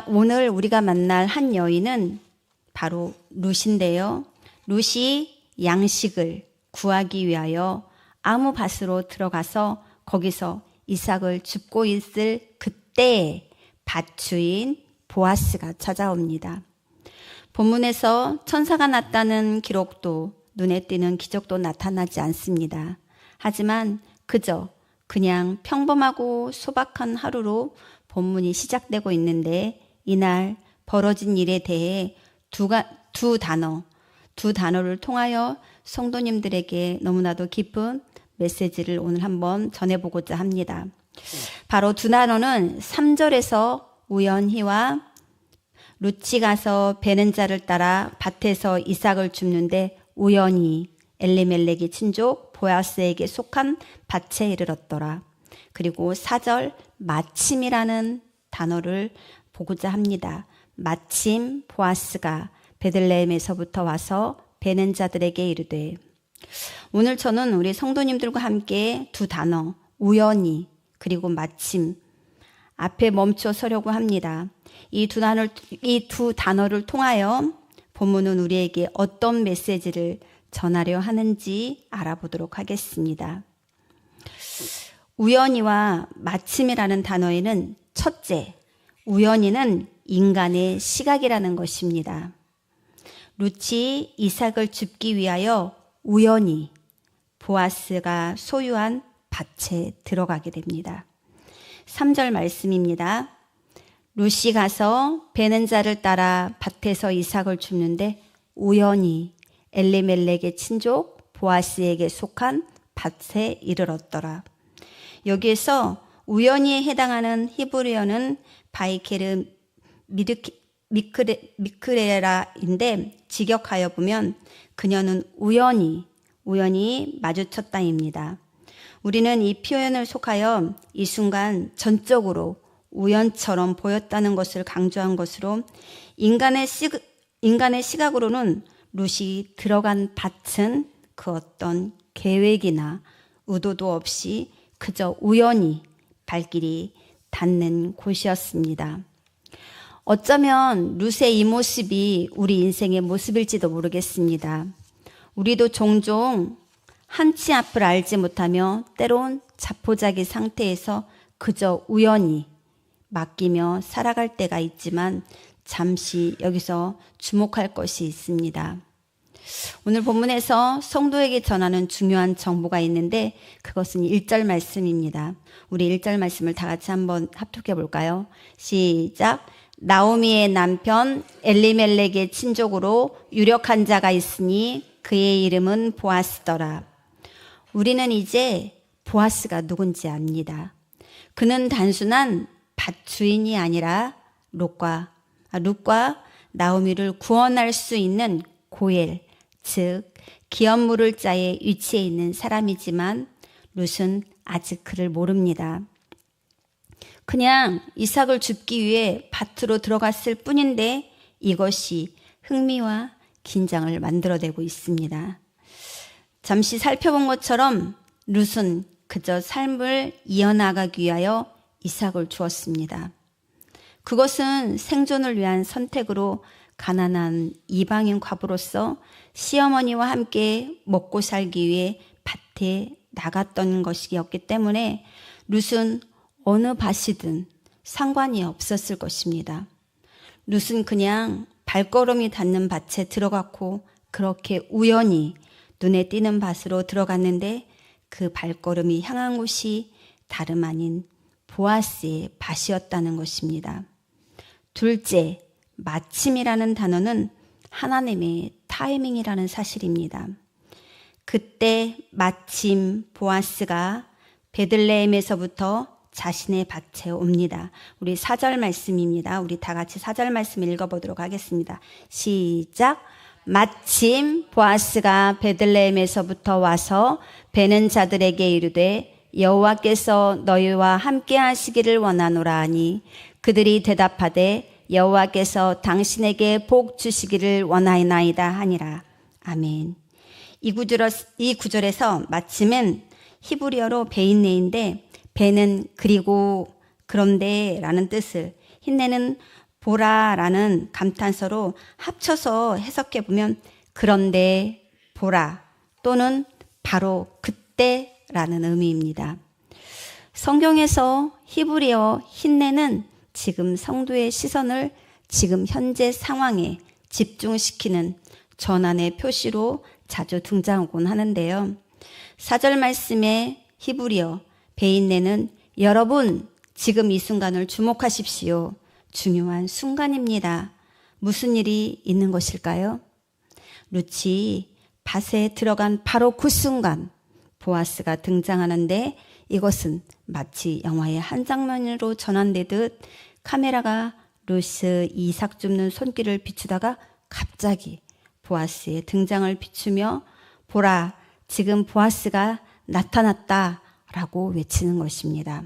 오늘 우리가 만날 한 여인은 바로 룻인데요. 룻이 양식을 구하기 위하여 아무 밭으로 들어가서 거기서 이삭을 줍고 있을 그때 밭주인 보아스가 찾아옵니다. 본문에서 천사가 났다는 기록도 눈에 띄는 기적도 나타나지 않습니다. 하지만 그냥 평범하고 소박한 하루로 본문이 시작되고 있는데 이날 벌어진 일에 대해 두 단어를 통하여 성도님들에게 너무나도 깊은 메시지를 오늘 한번 전해보고자 합니다. 바로 두 단어는 3절에서 우연히와 룻이 가서 베는 자를 따라 밭에서 이삭을 줍는데 우연히 엘리멜렉의 친족 보아스에게 속한 밭에 이르렀더라. 그리고 4절 마침이라는 단어를 보고자 합니다. 마침 보아스가 베들레헴에서부터 와서 베는 자들에게 이르되, 오늘 저는 우리 성도님들과 함께 두 단어 우연히 그리고 마침 앞에 멈춰 서려고 합니다. 이 두 단어를 통하여 본문은 우리에게 어떤 메시지를 전하려 하는지 알아보도록 하겠습니다. 우연히와 마침이라는 단어에는 첫째, 우연히는 인간의 시각이라는 것입니다. 룻이 이삭을 줍기 위하여 우연히 보아스가 소유한 밭에 들어가게 됩니다. 3절 말씀입니다. 룻이 가서 베는 자를 따라 밭에서 이삭을 줍는데 우연히 엘리멜렉의 친족 보아스에게 속한 밭에 이르렀더라. 여기에서 우연히에 해당하는 히브리어는 바이케르 미크레라인데 직역하여 보면 그녀는 우연히 마주쳤다입니다. 우리는 이 표현을 속하여 이 순간 전적으로 우연처럼 보였다는 것을 강조한 것으로 인간의 시각으로는 룻이 들어간 밭은 그 어떤 계획이나 의도도 없이 그저 우연히 발길이 닿는 곳이었습니다. 어쩌면 룻의 이 모습이 우리 인생의 모습일지도 모르겠습니다. 우리도 종종 한치 앞을 알지 못하며 때론 자포자기 상태에서 그저 우연히 맡기며 살아갈 때가 있지만 잠시 여기서 주목할 것이 있습니다. 오늘 본문에서 성도에게 전하는 중요한 정보가 있는데 그것은 1절 말씀입니다. 우리 1절 말씀을 다 같이 한번 합독해 볼까요? 시작. 나오미의 남편 엘리멜렉의 친족으로 유력한 자가 있으니 그의 이름은 보아스더라. 우리는 이제 보아스가 누군지 압니다. 그는 단순한 밭주인이 아니라 룻과 나오미를 구원할 수 있는 고엘, 즉 기업 물을 자의 위치에 있는 사람이지만 룻은 아직 그를 모릅니다. 그냥 이삭을 줍기 위해 밭으로 들어갔을 뿐인데 이것이 흥미와 긴장을 만들어내고 있습니다. 잠시 살펴본 것처럼 룻은 그저 삶을 이어나가기 위하여 이삭을 주었습니다. 그것은 생존을 위한 선택으로 가난한 이방인 과부로서 시어머니와 함께 먹고 살기 위해 밭에 나갔던 것이었기 때문에 룻은 어느 밭이든 상관이 없었을 것입니다. 룻은 그냥 발걸음이 닿는 밭에 들어갔고 그렇게 우연히 눈에 띄는 밭으로 들어갔는데 그 발걸음이 향한 곳이 다름 아닌 보아스의 밭이었다는 것입니다. 둘째, 마침이라는 단어는 하나님의 타이밍이라는 사실입니다. 그때 마침 보아스가 베들레헴에서부터 자신의 밭에 옵니다. 우리 4절 말씀입니다. 우리 다 같이 4절 말씀 읽어보도록 하겠습니다. 시작. 마침 보아스가 베들레헴에서부터 와서 베는 자들에게 이르되 여호와께서 너희와 함께 하시기를 원하노라 하니 그들이 대답하되 여호와께서 당신에게 복 주시기를 원하나이다 하니라. 아멘. 이 구절에서 마침은 히브리어로 베인네인데 베는 그리고 그런데 라는 뜻을, 힌네는 보라라는 감탄사로 합쳐서 해석해 보면 그런데 보라 또는 바로 그때라는 의미입니다. 성경에서 히브리어 힌내는 지금 성도의 시선을 지금 현재 상황에 집중시키는 전환의 표시로 자주 등장하곤 하는데요. 4절 말씀에 히브리어 베인네는 여러분 지금 이 순간을 주목하십시오. 중요한 순간입니다. 무슨 일이 있는 것일까요? 룻이 밭에 들어간 바로 그 순간 보아스가 등장하는데 이것은 마치 영화의 한 장면으로 전환되듯 카메라가 룻의 이삭 줍는 손길을 비추다가 갑자기 보아스의 등장을 비추며 보라 지금 보아스가 나타났다 라고 외치는 것입니다.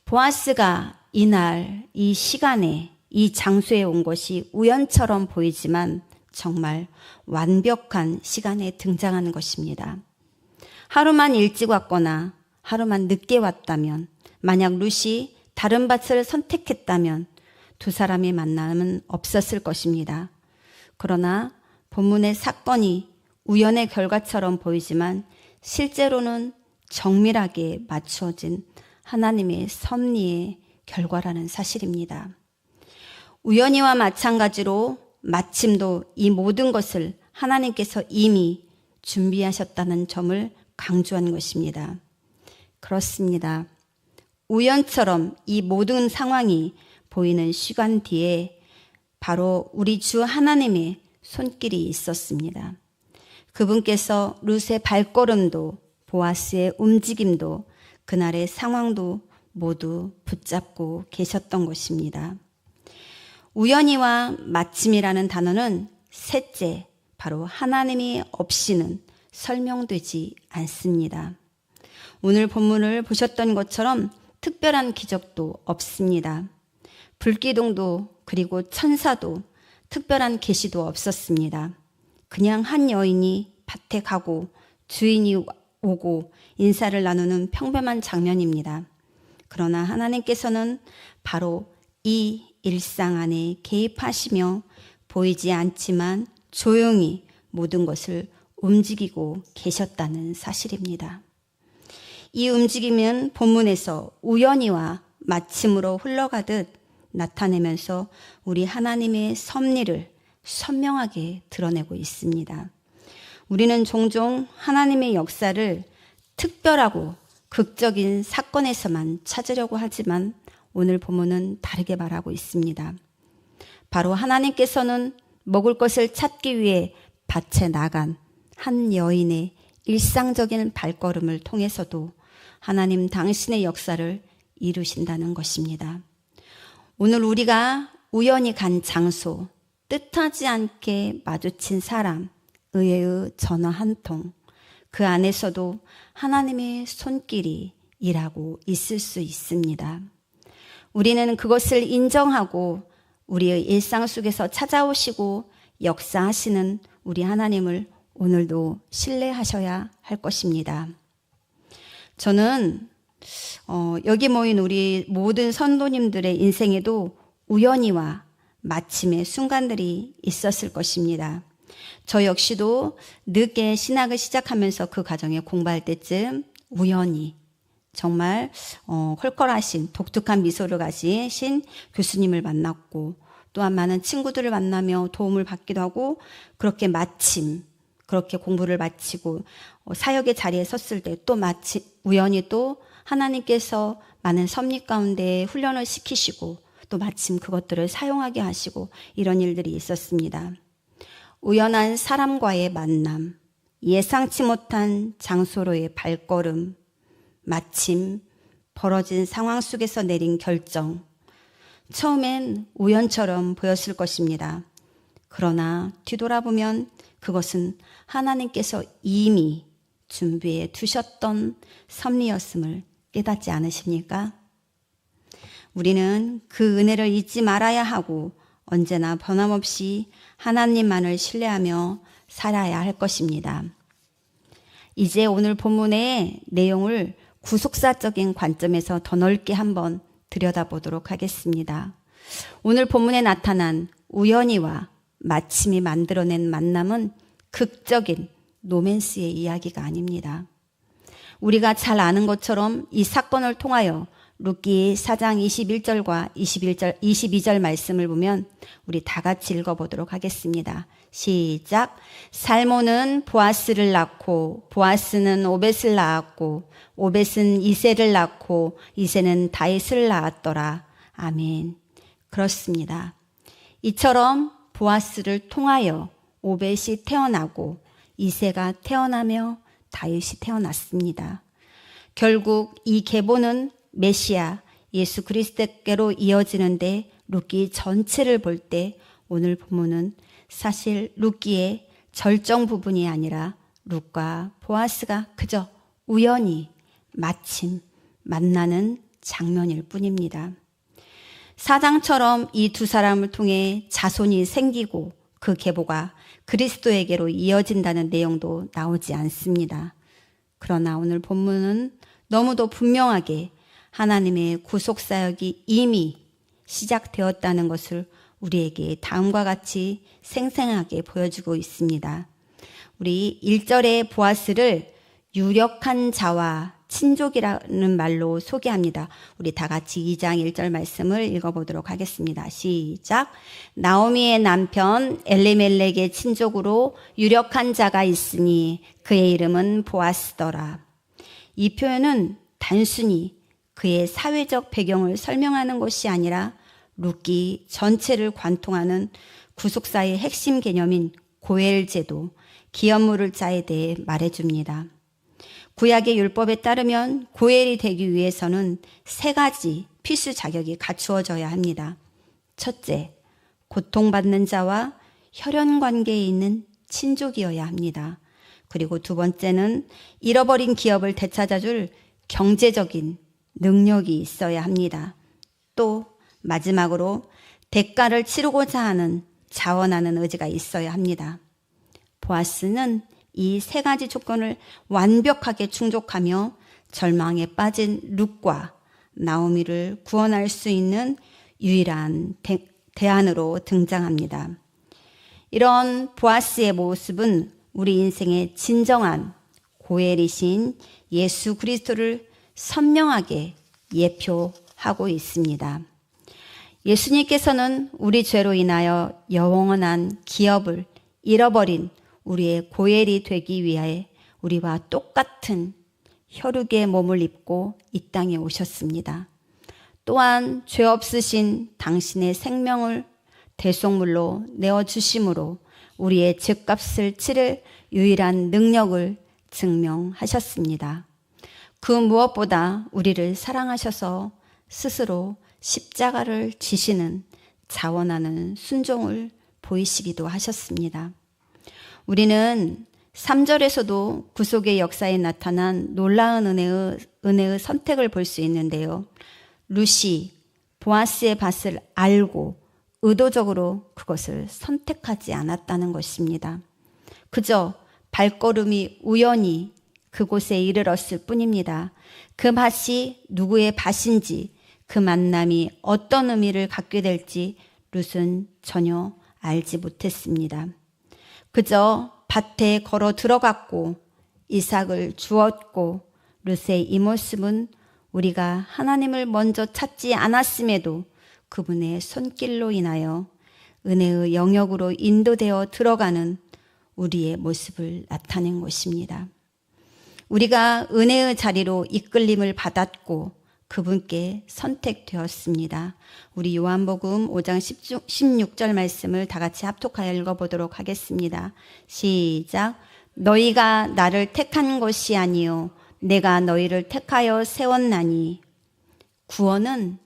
보아스가 이날 이 시간에 이 장소에 온 것이 우연처럼 보이지만 정말 완벽한 시간에 등장하는 것입니다. 하루만 일찍 왔거나 하루만 늦게 왔다면 만약 룻이 다른 밭을 선택했다면 두 사람의 만남은 없었을 것입니다. 그러나 본문의 사건이 우연의 결과처럼 보이지만 실제로는 정밀하게 맞추어진 하나님의 섭리의 결과라는 사실입니다. 우연히와 마찬가지로 마침도 이 모든 것을 하나님께서 이미 준비하셨다는 점을 강조한 것입니다. 그렇습니다. 우연처럼 이 모든 상황이 보이는 시간 뒤에 바로 우리 주 하나님의 손길이 있었습니다. 그분께서 룻의 발걸음도 보아스의 움직임도 그날의 상황도 모두 붙잡고 계셨던 것입니다. 우연히와 마침이라는 단어는 셋째, 바로 하나님이 없이는 설명되지 않습니다. 오늘 본문을 보셨던 것처럼 특별한 기적도 없습니다. 불기둥도 그리고 천사도 특별한 계시도 없었습니다. 그냥 한 여인이 밭에 가고 주인이 오고 인사를 나누는 평범한 장면입니다. 그러나 하나님께서는 바로 이 일상 안에 개입하시며 보이지 않지만 조용히 모든 것을 움직이고 계셨다는 사실입니다. 이 움직임은 본문에서 우연히와 마침으로 흘러가듯 나타내면서 우리 하나님의 섭리를 선명하게 드러내고 있습니다. 우리는 종종 하나님의 역사를 특별하고 극적인 사건에서만 찾으려고 하지만 오늘 본문은 다르게 말하고 있습니다. 바로 하나님께서는 먹을 것을 찾기 위해 밭에 나간 한 여인의 일상적인 발걸음을 통해서도 하나님 당신의 역사를 이루신다는 것입니다. 오늘 우리가 우연히 간 장소, 뜻하지 않게 마주친 사람, 의외의 전화 한 통, 그 안에서도 하나님의 손길이 일하고 있을 수 있습니다. 우리는 그것을 인정하고 우리의 일상 속에서 찾아오시고 역사하시는 우리 하나님을 오늘도 신뢰하셔야 할 것입니다. 저는 여기 모인 우리 모든 선도님들의 인생에도 우연히와 마침의 순간들이 있었을 것입니다. 저 역시도 늦게 신학을 시작하면서 그 과정에 공부할 때쯤 우연히 정말 컬컬하신 독특한 미소를 가지신 교수님을 만났고 또한 많은 친구들을 만나며 도움을 받기도 하고 그렇게 마침 그렇게 공부를 마치고 사역의 자리에 섰을 때 또 마치 우연히 또 하나님께서 많은 섭리 가운데 훈련을 시키시고 또 마침 그것들을 사용하게 하시고 이런 일들이 있었습니다. 우연한 사람과의 만남, 예상치 못한 장소로의 발걸음, 마침 벌어진 상황 속에서 내린 결정. 처음엔 우연처럼 보였을 것입니다. 그러나 뒤돌아보면 그것은 하나님께서 이미 준비해 두셨던 섭리였음을 깨닫지 않으십니까? 우리는 그 은혜를 잊지 말아야 하고 언제나 변함없이 하나님만을 신뢰하며 살아야 할 것입니다. 이제 오늘 본문의 내용을 구속사적인 관점에서 더 넓게 한번 들여다보도록 하겠습니다. 오늘 본문에 나타난 우연히와 마침이 만들어낸 만남은 극적인 로맨스의 이야기가 아닙니다. 우리가 잘 아는 것처럼 이 사건을 통하여 룻기 4장 21절과 22절 말씀을 보면 우리 다 같이 읽어보도록 하겠습니다. 시작. 살모는 보아스를 낳고 보아스는 오벳을 낳았고 오벳은 이새를 낳고 이새는 다윗을 낳았더라. 아멘. 그렇습니다. 이처럼 보아스를 통하여 오벳이 태어나고 이새가 태어나며 다윗이 태어났습니다. 결국 이 계보는 메시아 예수 그리스도께로 이어지는데 룻기 전체를 볼 때 오늘 본문은 사실 룻기의 절정 부분이 아니라 룻과 보아스가 그저 우연히 마침 만나는 장면일 뿐입니다. 사장처럼 이 두 사람을 통해 자손이 생기고 그 계보가 그리스도에게로 이어진다는 내용도 나오지 않습니다. 그러나 오늘 본문은 너무도 분명하게 하나님의 구속사역이 이미 시작되었다는 것을 우리에게 다음과 같이 생생하게 보여주고 있습니다. 우리 1절의 보아스를 유력한 자와 친족이라는 말로 소개합니다. 우리 다 같이 2장 1절 말씀을 읽어보도록 하겠습니다. 시작. 나오미의 남편 엘리멜렉의 친족으로 유력한 자가 있으니 그의 이름은 보아스더라. 이 표현은 단순히 그의 사회적 배경을 설명하는 것이 아니라 룻기 전체를 관통하는 구속사의 핵심 개념인 고엘제도, 기업물을 자에 대해 말해줍니다. 구약의 율법에 따르면 고엘이 되기 위해서는 3가지 필수 자격이 갖추어져야 합니다. 첫째, 고통받는 자와 혈연 관계에 있는 친족이어야 합니다. 그리고 두 번째는 잃어버린 기업을 되찾아줄 경제적인 능력이 있어야 합니다. 또 마지막으로 대가를 치르고자 하는 자원하는 의지가 있어야 합니다. 보아스는 이 3가지 조건을 완벽하게 충족하며 절망에 빠진 룻과 나오미를 구원할 수 있는 유일한 대안으로 등장합니다. 이런 보아스의 모습은 우리 인생의 진정한 고엘이신 예수 그리스도를 선명하게 예표하고 있습니다. 예수님께서는 우리 죄로 인하여 영원한 기업을 잃어버린 우리의 고엘이 되기 위해 우리와 똑같은 혈육의 몸을 입고 이 땅에 오셨습니다. 또한 죄 없으신 당신의 생명을 대속물로 내어주심으로 우리의 죄값을 치를 유일한 능력을 증명하셨습니다. 그 무엇보다 우리를 사랑하셔서 스스로 십자가를 지시는 자원하는 순종을 보이시기도 하셨습니다. 우리는 3절에서도 구속의 역사에 나타난 놀라운 은혜의 선택을 볼 수 있는데요. 룻이 보아스의 밭을 알고 의도적으로 그것을 선택하지 않았다는 것입니다. 그저 발걸음이 우연히 그곳에 이르렀을 뿐입니다. 그 밭이 누구의 밭인지 그 만남이 어떤 의미를 갖게 될지 룻은 전혀 알지 못했습니다. 그저 밭에 걸어 들어갔고 이삭을 주었고 룻의 이 모습은 우리가 하나님을 먼저 찾지 않았음에도 그분의 손길로 인하여 은혜의 영역으로 인도되어 들어가는 우리의 모습을 나타낸 것입니다. 우리가 은혜의 자리로 이끌림을 받았고 그분께 선택되었습니다. 우리 요한복음 5장 16절 말씀을 다 같이 합독하여 읽어보도록 하겠습니다. 시작. 너희가 나를 택한 것이 아니요 내가 너희를 택하여 세웠나니. 구원은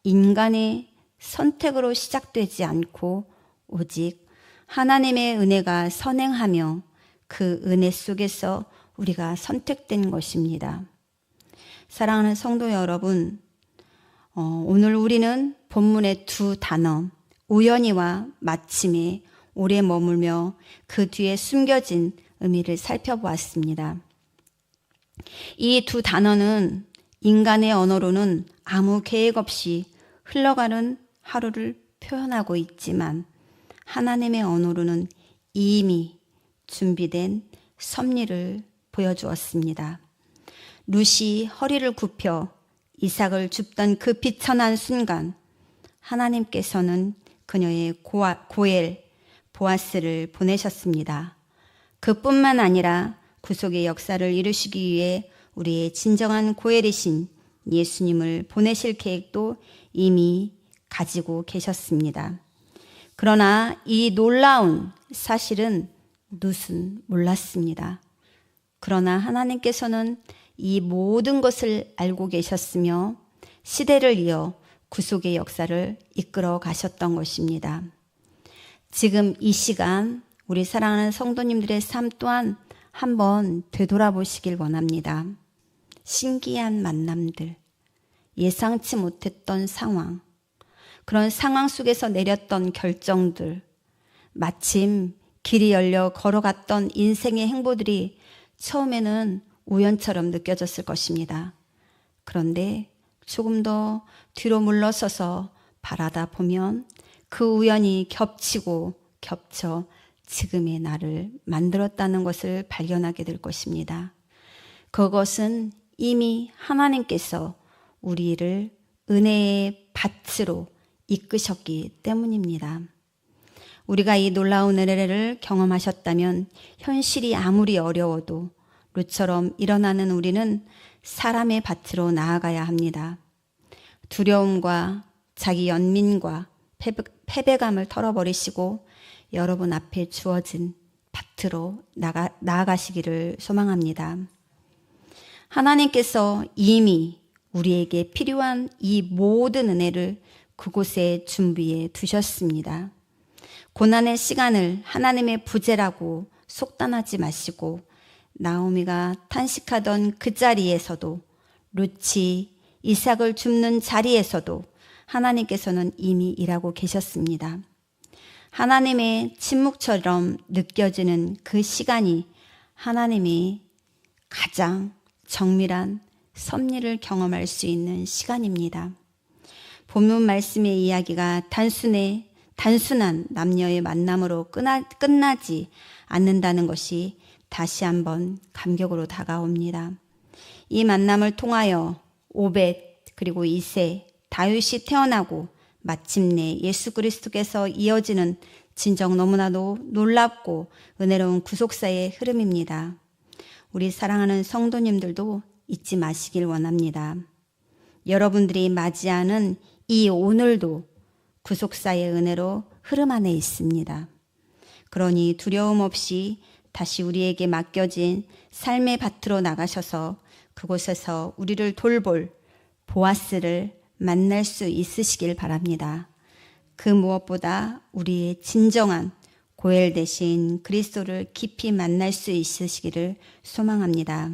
인간의 선택으로 시작되지 않고 오직 하나님의 은혜가 선행하며 그 은혜 속에서 우리가 선택된 것입니다. 사랑하는 성도 여러분, 오늘 우리는 본문의 두 단어 우연히와 마침에 오래 머물며 그 뒤에 숨겨진 의미를 살펴보았습니다. 이 두 단어는 인간의 언어로는 아무 계획 없이 흘러가는 하루를 표현하고 있지만 하나님의 언어로는 이미 준비된 섭리를 보여주었습니다. 룻이 허리를 굽혀 이삭을 줍던 그 비천한 순간 하나님께서는 그녀의 고엘 보아스를 보내셨습니다. 그뿐만 아니라 구속의 역사를 이루시기 위해 우리의 진정한 고엘이신 예수님을 보내실 계획도 이미 가지고 계셨습니다. 그러나 이 놀라운 사실은 룻은 몰랐습니다. 그러나 하나님께서는 이 모든 것을 알고 계셨으며 시대를 이어 구속의 역사를 이끌어 가셨던 것입니다. 지금 이 시간 우리 사랑하는 성도님들의 삶 또한 한번 되돌아보시길 원합니다. 신기한 만남들, 예상치 못했던 상황, 그런 상황 속에서 내렸던 결정들, 마침 길이 열려 걸어갔던 인생의 행보들이 처음에는 우연처럼 느껴졌을 것입니다. 그런데 조금 더 뒤로 물러서서 바라다 보면 그 우연이 겹치고 겹쳐 지금의 나를 만들었다는 것을 발견하게 될 것입니다. 그것은 이미 하나님께서 우리를 은혜의 밭으로 이끄셨기 때문입니다. 우리가 이 놀라운 은혜를 경험하셨다면 현실이 아무리 어려워도 룻처럼 일어나는 우리는 사람의 밭으로 나아가야 합니다. 두려움과 자기 연민과 패배감을 털어버리시고 여러분 앞에 주어진 밭으로 나아가시기를 소망합니다. 하나님께서 이미 우리에게 필요한 이 모든 은혜를 그곳에 준비해 두셨습니다. 고난의 시간을 하나님의 부재라고 속단하지 마시고 나오미가 탄식하던 그 자리에서도 룻이 이삭을 줍는 자리에서도 하나님께서는 이미 일하고 계셨습니다. 하나님의 침묵처럼 느껴지는 그 시간이 하나님이 가장 정밀한 섭리를 경험할 수 있는 시간입니다. 본문 말씀의 이야기가 단순한 남녀의 만남으로 끝나지 않는다는 것이 다시 한번 감격으로 다가옵니다. 이 만남을 통하여 오벳 그리고 이세, 다윗이 태어나고 마침내 예수 그리스도께서 이어지는 진정 너무나도 놀랍고 은혜로운 구속사의 흐름입니다. 우리 사랑하는 성도님들도 잊지 마시길 원합니다. 여러분들이 맞이하는 이 오늘도 구속사의 은혜로 흐름 안에 있습니다. 그러니 두려움 없이 다시 우리에게 맡겨진 삶의 밭으로 나가셔서 그곳에서 우리를 돌볼 보아스를 만날 수 있으시길 바랍니다. 그 무엇보다 우리의 진정한 고엘 대신 그리스도를 깊이 만날 수 있으시기를 소망합니다.